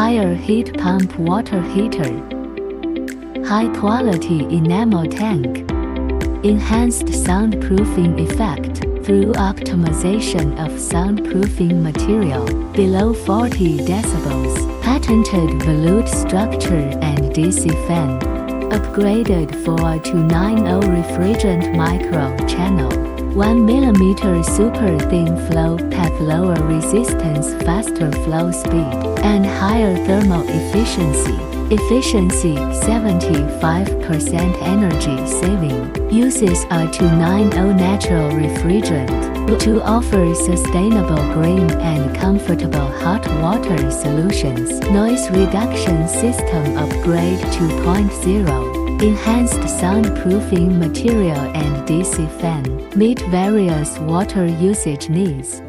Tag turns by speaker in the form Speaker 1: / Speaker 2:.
Speaker 1: higher heat pump water heater, high-quality enamel tank, enhanced soundproofing effect through optimization of soundproofing material below 40 decibels, patented volute structure and DC fan, upgraded 4-290 refrigerant micro channel, 1 mm super thin flow path, lower resistance, faster flow speed, and higher thermal efficiency. Efficiency 75% energy saving. Uses a 290 natural refrigerant to offer sustainable green and comfortable hot water solutions. Noise reduction system upgrade 2.0. Enhanced soundproofing material and DC fan. Meet various water usage needs.